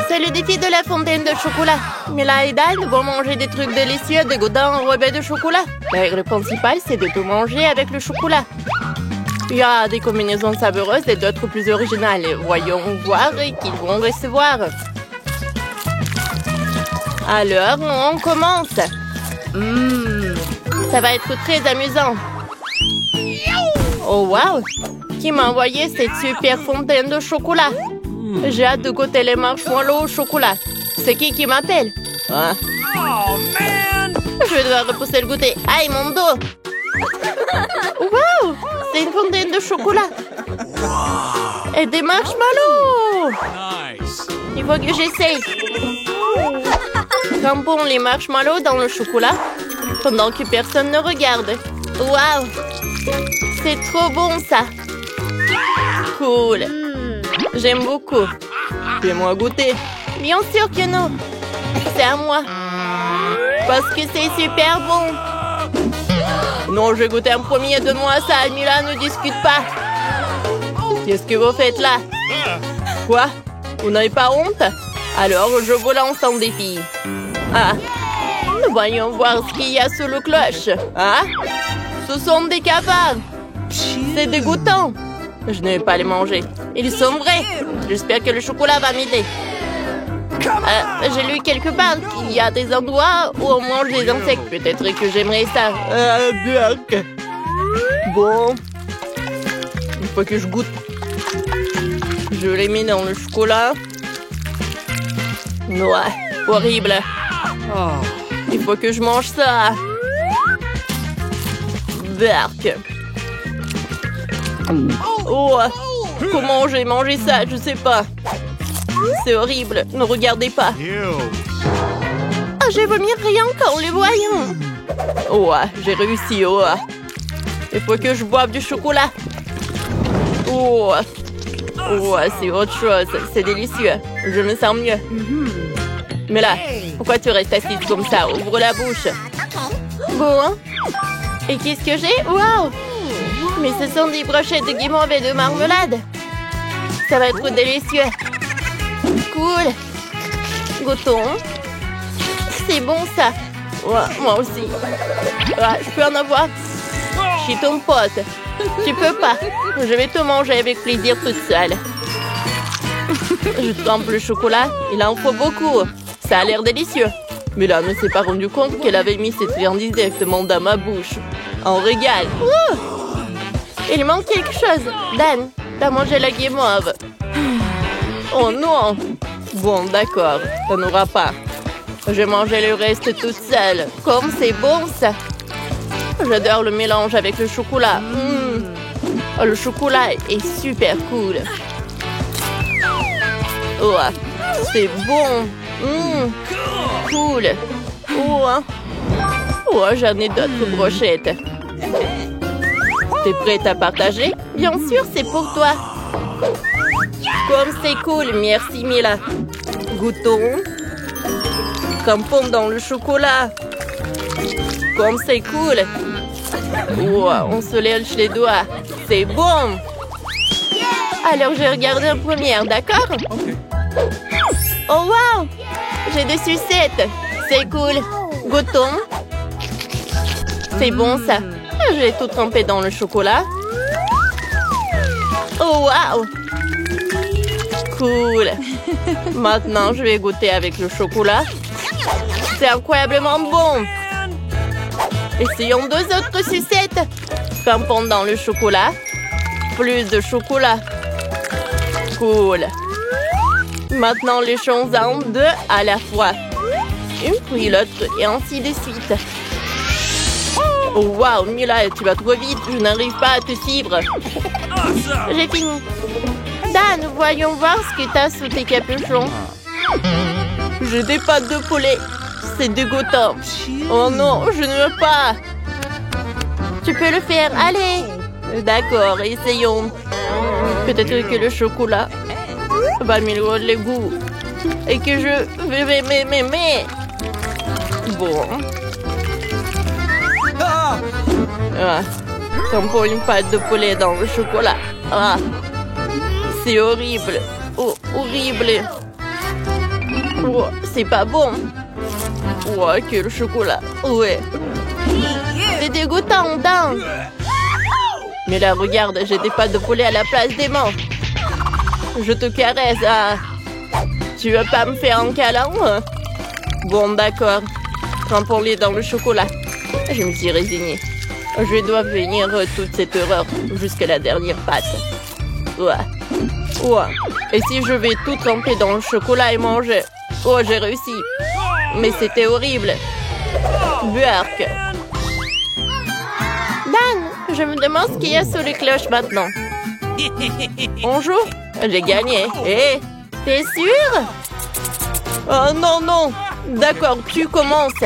C'est le défi de la fontaine de chocolat. Mila et Dan vont manger des trucs délicieux dégoûtants enrobés de chocolat. La règle principale, c'est de tout manger avec le chocolat. Il y a des combinaisons savoureuses et d'autres plus originales. Voyons voir qu'ils vont recevoir. Alors, on commence. Ça va être très amusant. Oh, wow! Qui m'a envoyé cette super fontaine de chocolat? J'ai hâte de goûter les marshmallows au chocolat. C'est qui m'appelle? Ah. Oh, man! Je vais devoir repousser le goûter. Aïe, mon dos! Wow! C'est une fontaine de chocolat. Et des marshmallows! Nice. Il faut que j'essaye. Trempons les marshmallows dans le chocolat pendant que personne ne regarde. Wow! C'est trop bon, ça! Cool! J'aime beaucoup. Fais-moi goûter. Bien sûr que non. C'est à moi. Parce que c'est super bon. Non, je vais goûter en premier. Donne-moi ça. Mila, ne discute pas. Qu'est-ce que vous faites là? Quoi? Vous n'avez pas honte? Alors, je vous lance en défi. Ah. Voyons voir ce qu'il y a sous le cloche. Ah? Ce sont des cafards. C'est dégoûtant. Je ne vais pas les manger. Ils sont vrais. J'espère que le chocolat va m'aider. J'ai lu quelque part qu'il y a des endroits où on mange des insectes. Peut-être que j'aimerais ça. Bien. Bon. Il faut que je goûte. Je les mets dans le chocolat. Ouais, horrible. Il faut que je mange ça. Berk. Oh, comment j'ai mangé ça? Je sais pas. C'est horrible. Ne regardez pas. Ah, je vais vomir rien qu'en les voyant. Oh, j'ai réussi. Oh. Il faut que je boive du chocolat. Oh, oh, c'est autre chose. C'est délicieux. Je me sens mieux. Mais là, pourquoi tu restes assise comme ça? Ouvre la bouche. Bon. Et qu'est-ce que j'ai? Waouh! Mais ce sont des brochettes de guimauve et de marmelade. Ça va être délicieux. Cool. Goûtons. C'est bon, ça. Ouais, moi aussi. Ouais, je peux en avoir. Je suis ton pote. Tu peux pas. Je vais te manger avec plaisir toute seule. Je trempe le chocolat. Il en faut beaucoup. Ça a l'air délicieux. Mais là, ne s'est pas rendu compte qu'elle avait mis cette viande directement dans ma bouche. En régal. Ouh! Il manque quelque chose. Dan, t'as mangé la guimauve. Oh non. Bon, d'accord. Ça n'aura pas. Je vais manger le reste toute seule. Comme c'est bon, ça. J'adore le mélange avec le chocolat. Oh, le chocolat est super cool. Oh, c'est bon. Cool. Oh, j'en ai d'autres brochettes. T'es prête à partager? Bien sûr, c'est pour toi. Comme c'est cool, merci Mila. Goûtons. Trempons dans le chocolat. Comme c'est cool. Oh, on se lèche les doigts. C'est bon. Alors, je regarde en première, d'accord? Oh, wow! J'ai des sucettes. C'est cool. Goûtons. C'est bon, ça. Je vais tout tremper dans le chocolat. Oh, wow! Cool. Maintenant, je vais goûter avec le chocolat. C'est incroyablement bon. Essayons deux autres sucettes. Trempons dans le chocolat. Plus de chocolat. Cool. Maintenant, léchons-en deux à la fois. Une puis l'autre et ainsi de suite. Oh, wow, Mila, tu vas trop vite. Je n'arrive pas à te suivre. J'ai fini. Dan, voyons voir ce que t'as sous tes capuchons. J'ai des pâtes de poulet. C'est dégoûtant. Oh non, je ne veux pas. Tu peux le faire, allez. D'accord, essayons. Peut-être que le chocolat va améliorer le goût. Et que je vais m'aimer. Bon. Ah. Trempons une pâte de poulet dans le chocolat. Ah. C'est horrible. Oh, horrible. Oh, c'est pas bon. Oh, quel chocolat. Ouais. C'est dégoûtant, dingue. Mais là, regarde, j'ai des pâtes de poulet à la place des mains. Je te caresse. Ah. Tu veux pas me faire un câlin? Bon, d'accord. Trempons-les dans le chocolat. Je me suis résignée. Je dois finir toute cette horreur jusqu'à la dernière pâte. Ouais. Ouais. Et si je vais tout tremper dans le chocolat et manger? Oh, j'ai réussi. Mais c'était horrible. Burk. Dan, je me demande ce qu'il y a sous les cloches maintenant. On joue? J'ai gagné. Hé, t'es sûr? Oh non, non. D'accord, tu commences.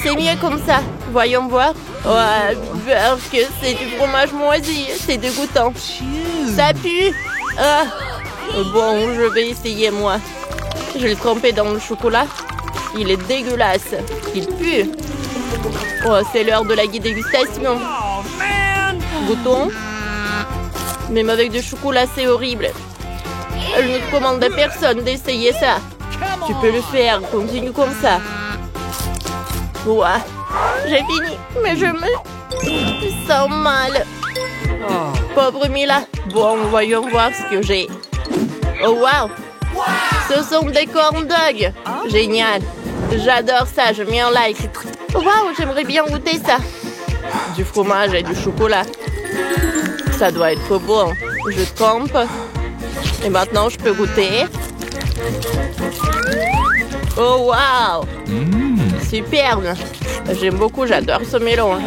C'est mieux comme ça. Voyons voir. Ouais, Burk, c'est du fromage moisi. C'est dégoûtant. Ça pue. Ah. Bon, je vais essayer moi. Je vais le tremper dans le chocolat. Il est dégueulasse. Il pue. Oh, c'est l'heure de la dégustation. Goûtons. Même avec du chocolat, c'est horrible. Je ne recommande à personne d'essayer ça. Tu peux le faire. Continue comme ça. Ouais. J'ai fini. Mais je me sens mal. Pauvre Mila. Bon, voyons voir ce que j'ai. Oh, wow. Ce sont des corn dogs. Génial. J'adore ça. Je mets un like. Waouh, j'aimerais bien goûter ça. Du fromage et du chocolat. Ça doit être bon. Je trempe. Et maintenant, je peux goûter. Oh, waouh. Superbe. J'aime beaucoup. J'adore ce mélange.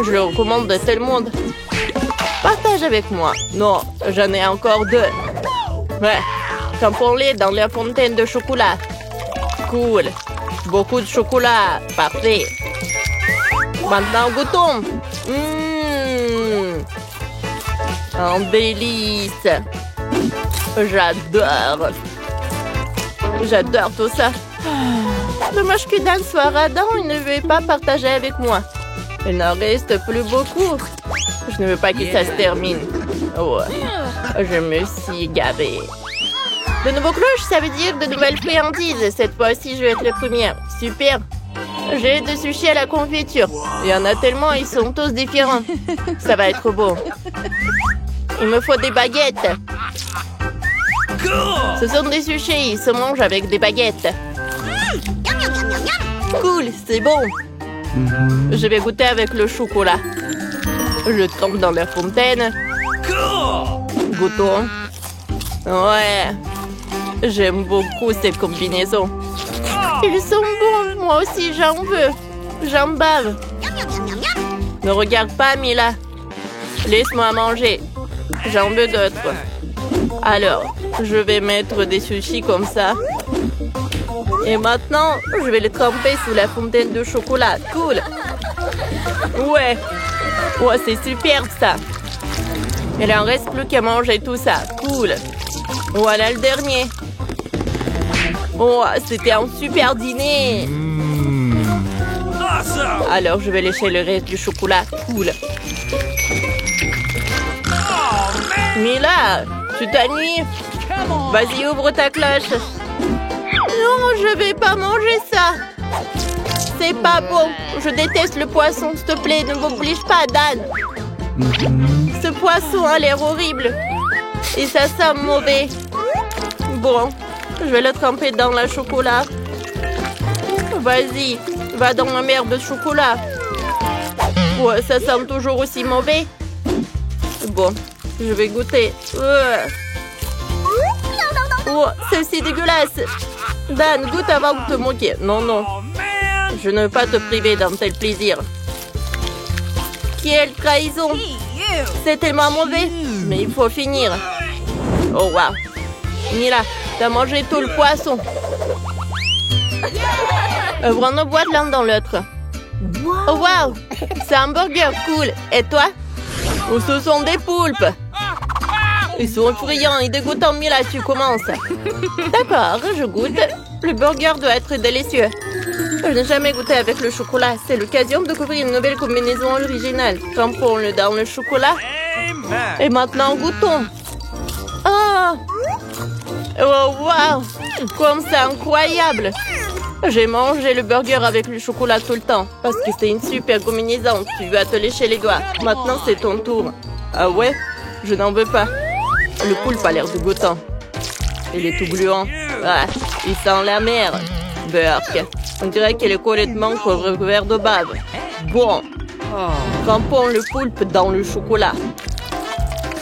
Je le recommande à tout le monde. Partage avec moi. Non, j'en ai encore 2. Ouais. Trempons-les dans la fontaine de chocolat. Cool. Beaucoup de chocolat. Parfait. Maintenant, goûtons. Un délice. J'adore. J'adore tout ça. Dommage que Dan soit radin. Il ne veut pas partager avec moi. Il n'en reste plus beaucoup. Je ne veux pas que ça se termine. Oh, je me suis gavée. De nouveaux cloches, ça veut dire de nouvelles friandises. Cette fois-ci, je vais être la première. Super. J'ai des sushis à la confiture. Il y en a tellement, ils sont tous différents. Ça va être beau. Il me faut des baguettes. Ce sont des sushis, ils se mangent avec des baguettes. Cool, c'est bon. Je vais goûter avec le chocolat. Je trempe dans la fontaine. Goûtons. Ouais. J'aime beaucoup cette combinaison. Ils sont bons. Moi aussi, j'en veux. J'en bave. Ne regarde pas, Mila. Laisse-moi manger. J'en veux d'autres. Alors, je vais mettre des sushis comme ça. Et maintenant, je vais les tremper sous la fontaine de chocolat. Cool. Ouais. Ouais, c'est super ça. Il n'en reste plus qu'à manger tout ça. Cool. Voilà le dernier. Oh, c'était un super dîner. Alors, je vais lécher le reste du chocolat. Cool. Mila, tu t'ennuies? Vas-y, ouvre ta cloche. Non, je vais pas manger ça. C'est pas bon. Je déteste le poisson. S'il te plaît, ne m'oblige pas, Dan. Ce poisson a l'air horrible. Et ça sent mauvais. Bon, je vais le tremper dans le chocolat. Vas-y, va dans ma merde de chocolat. Ouais, ça sent toujours aussi mauvais. Bon, je vais goûter. Oh, c'est aussi dégueulasse. Dan, goûte avant de te moquer. Non, non. Je ne veux pas te priver d'un tel plaisir. Quelle trahison. C'est tellement mauvais. Mais il faut finir. Oh, waouh. Mila, t'as mangé tout le poisson. Ouvrons nos boîtes l'un dans l'autre. Oh, waouh. C'est un burger, cool. Et toi? Oh, ce sont des poulpes. Ils sont effrayants et dégoûtants. Mila, tu commences. D'accord, je goûte. Le burger doit être délicieux. Je n'ai jamais goûté avec le chocolat. C'est l'occasion de découvrir une nouvelle combinaison originale. Trempons-le dans le chocolat. Et maintenant, goûtons. Oh! Oh, wow! Comme c'est incroyable! J'ai mangé le burger avec le chocolat tout le temps parce que c'est une super combinaison. Tu vas te lécher les doigts. Maintenant, c'est ton tour. Ah ouais? Je n'en veux pas. Le poulpe a l'air dégoûtant. Il est tout gluant. Ah, il sent la mer. Burk. On dirait qu'il est complètement couvert de bave. Bon. Trempons le poulpe dans le chocolat.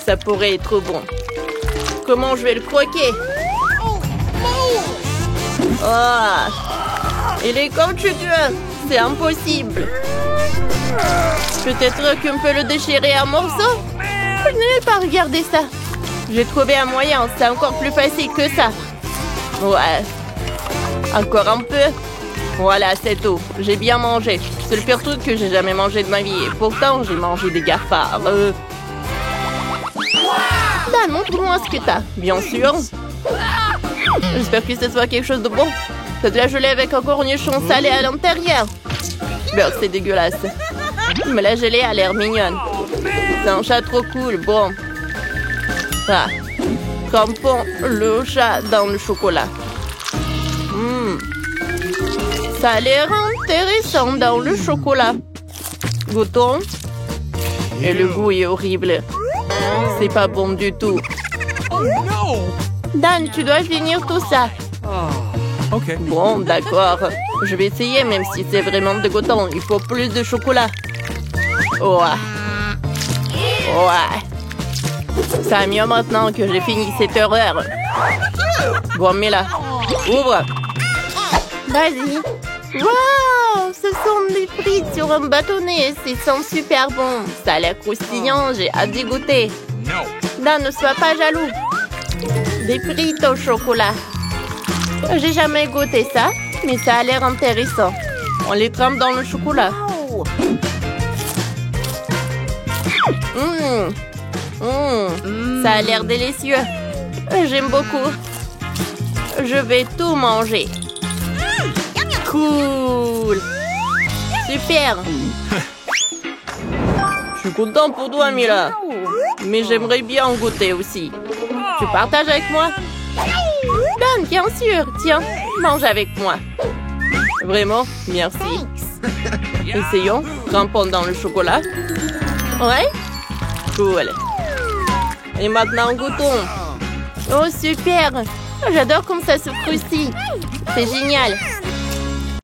Ça pourrait être bon. Comment je vais le croquer? Ah! Il est caoutchouteux. C'est impossible. Peut-être qu'on peut le déchirer en morceaux? Je n'ai pas regardé ça. J'ai trouvé un moyen. C'est encore plus facile que ça. Ouais. Encore un peu. Voilà, c'est tout. J'ai bien mangé. C'est le pire truc que j'ai jamais mangé de ma vie. Et pourtant, j'ai mangé des gafards. Dan, montre-moi ce que t'as. Bien sûr. J'espère que ce soit quelque chose de bon. C'est de la gelée avec un cornichon salé à l'intérieur. Burk, c'est dégueulasse. Mais la gelée a l'air mignonne. C'est un chat trop cool. Bon. Ah. Trempons le chat dans le chocolat. Ça a l'air intéressant dans le chocolat. Goûtons. Et le goût est horrible. C'est pas bon du tout. Dan, tu dois finir tout ça. OK. Bon, d'accord. Je vais essayer, même si c'est vraiment dégoûtant. Il faut plus de chocolat. Ouais. Ça va mieux maintenant que j'ai fini cette horreur. Bon, mais là, ouvre. Vas-y. Wow! Ce sont des frites sur un bâtonnet. C'est sent super bon. Ça a l'air croustillant. J'ai hâte d'y goûter. Dan, ne sois pas jaloux. Des frites au chocolat. J'ai jamais goûté ça, mais ça a l'air intéressant. On les trempe dans le chocolat. Ça a l'air délicieux. J'aime beaucoup. Je vais tout manger. Cool. Super. Je suis content pour toi, Mila. Mais j'aimerais bien en goûter aussi. Tu partages avec moi? Dan, bien sûr. Tiens, mange avec moi. Vraiment? Merci. Essayons. Trempons dans le chocolat. Ouais? Cool. Et maintenant, goûtons. Oh, super. J'adore comme ça se croustille. C'est génial.